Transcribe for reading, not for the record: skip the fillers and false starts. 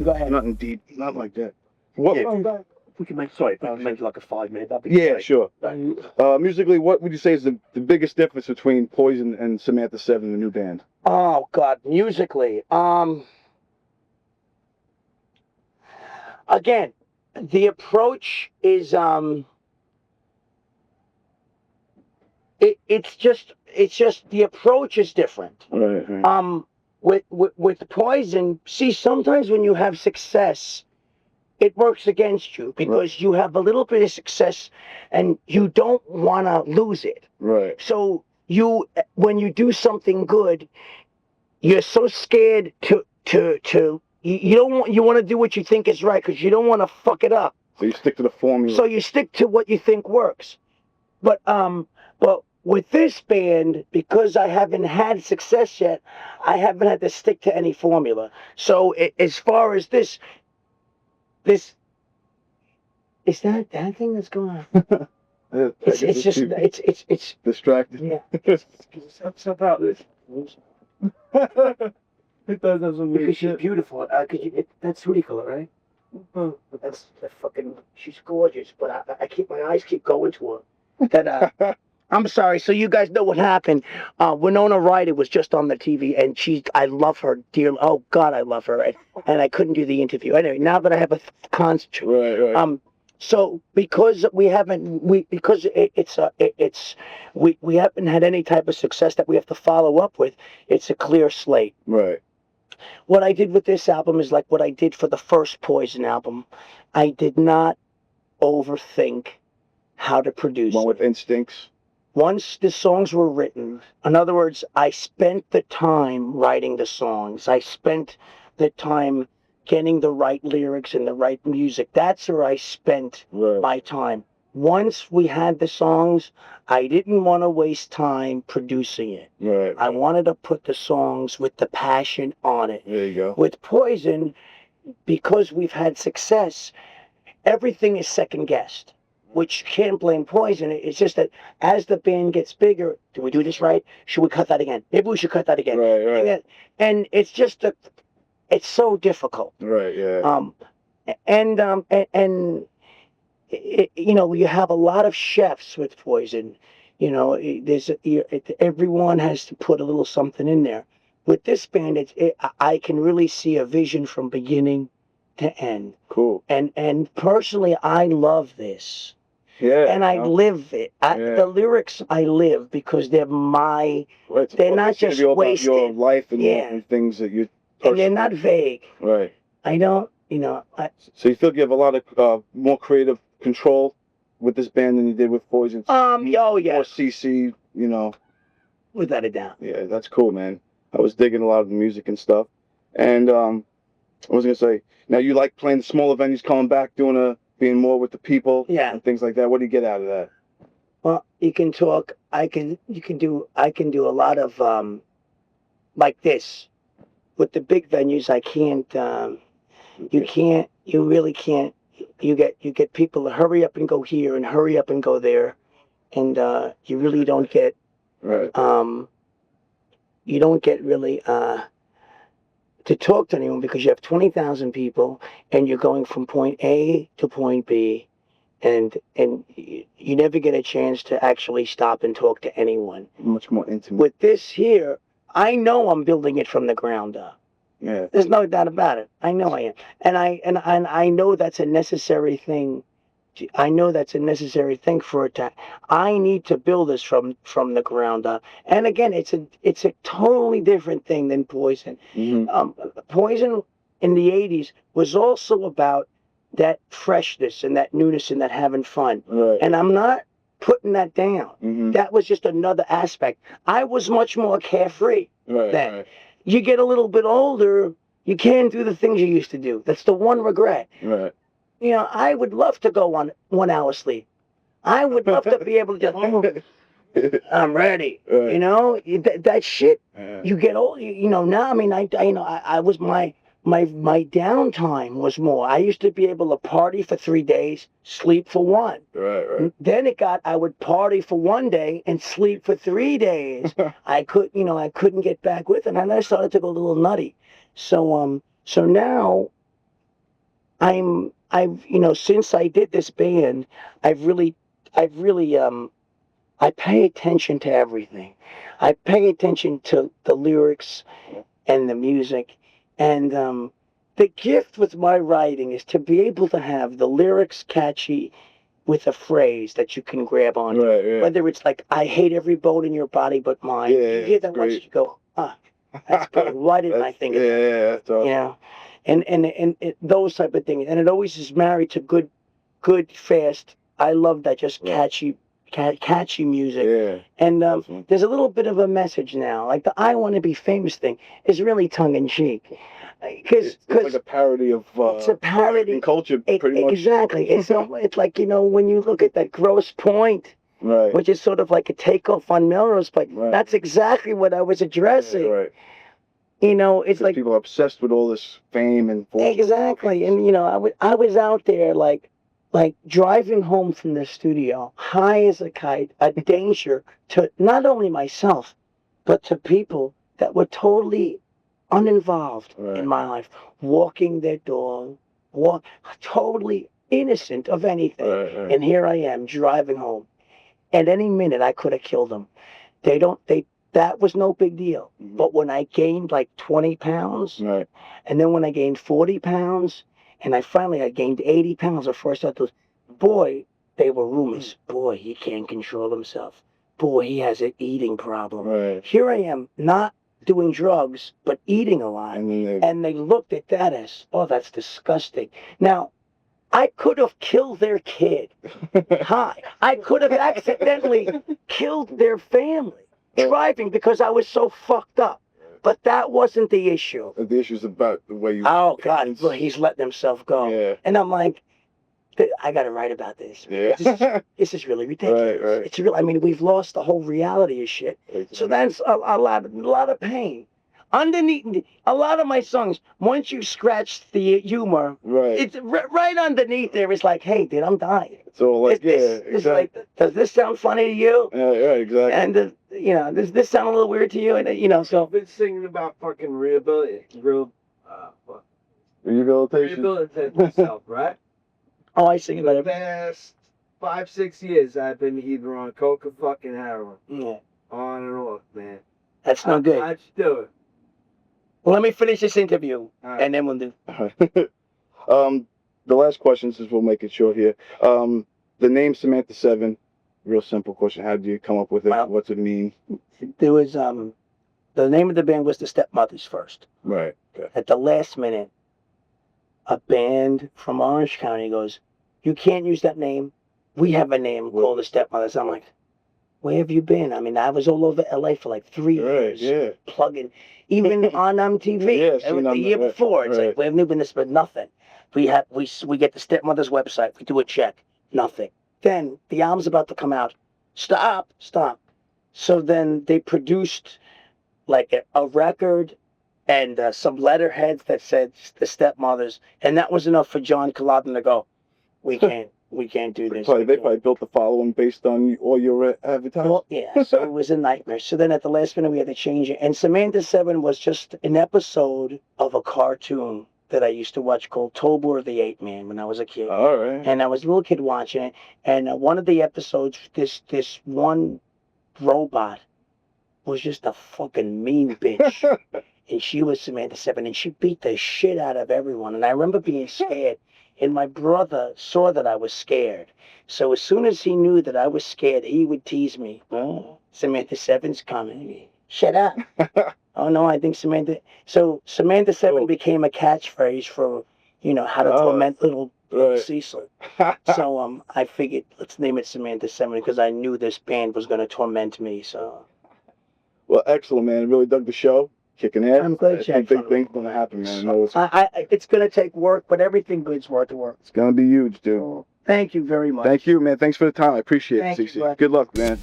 Go ahead. Nothing deep. Not like that. What? Yeah. If we can make, sorry, if we can make it like a 5 minute, that'd be Yeah, great. sure. Musically, what would you say is the biggest difference between Poison and Samantha Seven, the new band? Oh God, musically. Again, the approach is it's just the approach is different. Right. With Poison, see, sometimes when you have success, it works against you because you have a little bit of success and you don't want to lose it. Right. So when you do something good, you're so scared to you don't want, you want to do what you think is right because you don't want to fuck it up. So you stick to the formula. So you stick to what you think works. But with this band, because I haven't had success yet, I haven't had to stick to any formula. So as far as this is that thing that's going on? It's just distracted. Yeah. What's about this? It does have some weird Because she's shit. beautiful. That's Ruticola, right? That's fucking. She's gorgeous, but my eyes keep going to her. That I'm sorry. So you guys know what happened. Winona Ryder was just on the TV, and I love her dearly. Oh God, I love her, and I couldn't do the interview. Anyway, now that I have a concentrate. Right. So because we haven't had any type of success that we have to follow up with, it's a clear slate. Right. What I did with this album is like what I did for the first Poison album. I did not overthink how to produce. One with instincts. Once the songs were written, in other words, I spent the time writing the songs. I spent the time getting the right lyrics and the right music. That's where I spent my time. Once we had the songs, I didn't want to waste time producing it. Right. I wanted to put the songs with the passion on it. There you go. With Poison, because we've had success, everything is second guessed, which you can't blame Poison. It's just that as the band gets bigger, do we do this right? Should we cut that again? Maybe we should cut that again. Right. And it's just it's so difficult. Right. Yeah. You have a lot of chefs with Poison. Everyone has to put a little something in there. With this band, I can really see a vision from beginning to end. Cool. And personally, I love this. Yeah. And I live it. The lyrics I live because they're they're not just wasted. Your life and things that you. And they're not vague. Right. I don't, So you feel you have a lot of more creative control with this band than you did with Poison? Oh yeah. Or CC, Without a doubt. Yeah, that's cool, man. I was digging a lot of the music and stuff. And I was gonna say, now you like playing the smaller venues, coming back, being more with the people, and things like that. What do you get out of that? Well, you can talk. I can do a lot of like this. With the big venues, I can't. You really can't. You get people to hurry up and go here and hurry up and go there, and you really don't get. Right. You don't get really to talk to anyone because you have 20,000 people and you're going from point A to point B, and you never get a chance to actually stop and talk to anyone. Much more intimate. With this here, I know I'm building it from the ground up. Yeah. There's no doubt about it. I know I am, and I know that's a necessary thing. I know that's a necessary thing for it to. I need to build this from the ground up. And again, it's a totally different thing than Poison. Mm-hmm. Poison in the '80s was also about that freshness and that newness and that having fun. Right. And I'm not putting that down. Mm-hmm. That was just another aspect. I was much more carefree then. Right. You get a little bit older, you can't do the things you used to do. That's the one regret. Right. I would love to go on 1 hour sleep. I would love to be able to just, I'm ready. Right. That shit. Yeah. You get old. Now. I mean, I was my downtime was more. I used to be able to party for 3 days, sleep for 1. Right. Then I would party for 1 day and sleep for 3 days. I couldn't get back with it, and I started to go a little nutty. So now, since I did this band, I've really, I pay attention to everything. I pay attention to the lyrics and the music. And the gift with my writing is to be able to have the lyrics catchy with a phrase that you can grab onto. Right. Whether it's like, I hate every bone in your body but mine. Yeah, you hear that great. once, you go, that's good. Why didn't I think of that? Yeah, that's awesome. You know? And those type of things. And it always is married to good, fast. I love that, just catchy music. Yeah. And there's a little bit of a message now. Like the I Want to Be Famous thing is really tongue-in-cheek. It's like a parody of it's a parody culture, pretty much. Exactly. It's like, when you look at that Gross Point, right, which is sort of like a takeoff on Melrose Place. Right. That's exactly what I was addressing. Yeah, right. It's like people are obsessed with all this fame and fortune. Exactly. And I was out there like driving home from the studio, high as a kite, a danger to not only myself, but to people that were totally uninvolved in my life, walking their dog, totally innocent of anything. Right. And here I am driving home. At any minute, I could have killed them. That was no big deal. Mm-hmm. But when I gained like 20 pounds, right, and then when I gained 40 pounds, and I gained 80 pounds, or first I thought, boy, they were rumors. Boy, he can't control himself. Boy, he has an eating problem. right. Here I am, not doing drugs, but eating a lot. And they looked at that as, oh, that's disgusting. Now, I could have killed their kid. I could have accidentally killed their family driving because I was so fucked up. But that wasn't the issue. The issue's about the way you... Oh, God, well, he's letting himself go. Yeah. And I'm like, I got to write about this. Yeah. This is really ridiculous. Right. It's real. I mean, we've lost the whole reality of shit. Exactly. So that's a lot of pain. Underneath a lot of my songs, once you scratch the humor, right, it's right underneath there. It's like, hey, dude, I'm dying. So like, It's exactly. like, does this sound funny to you? Yeah, exactly. And does this sound a little weird to you? And so I've been singing about fucking rehabilitation myself, right? Oh, I sing about For it. the past 5-6 years, I've been either on coke or fucking heroin. Yeah, On and off, man. that's no good. How'd you do it? Well, let me finish this interview, Right. and then we'll do. The last question, since we'll make it short here. The name Samantha 7, real simple question. How did you come up with it? Well, What's it mean? There was the name of the band was the Stepmothers first. Right. Okay. At the last minute, a band from Orange County goes, "You can't use that name. We have a name called the Stepmothers." I'm like, where have you been? I mean, I was all over LA for like 3 years, plugging, even on MTV the year before. It's like, we haven't been this, but nothing. We get the Stepmothers website, we do a check, nothing. Then the album's about to come out. Stop. So then they produced like a record and some letterheads that said the Stepmothers, and that was enough for John Culloden to go, we can't do this. They probably built the following based on all your advertising. Well, yeah, so it was a nightmare. So then at the last minute we had to change it. And Samantha 7 was just an episode of a cartoon that I used to watch called Tobor the Ape Man when I was a kid. All right. And I was a little kid watching it. And one of the episodes, this one robot was just a fucking mean bitch. And she was Samantha 7, and she beat the shit out of everyone. And I remember being scared. And my brother saw that I was scared. So as soon as he knew that I was scared, he would tease me. Oh, Samantha 7's coming. Shut up. Oh, no, I think Samantha... So Samantha 7 became a catchphrase for, how to torment little Cecil. So I figured, let's name it Samantha 7 because I knew this band was going to torment me. So. Well, excellent, man. I really dug the show. Kicking ass. I'm glad you had big fun. things gonna happen, man. It's gonna take work, but everything good's worth the work. It's gonna be huge, dude. Thank you very much. Thank you, man. Thanks for the time. I appreciate it, Thank you, CC. bud. Good luck, man.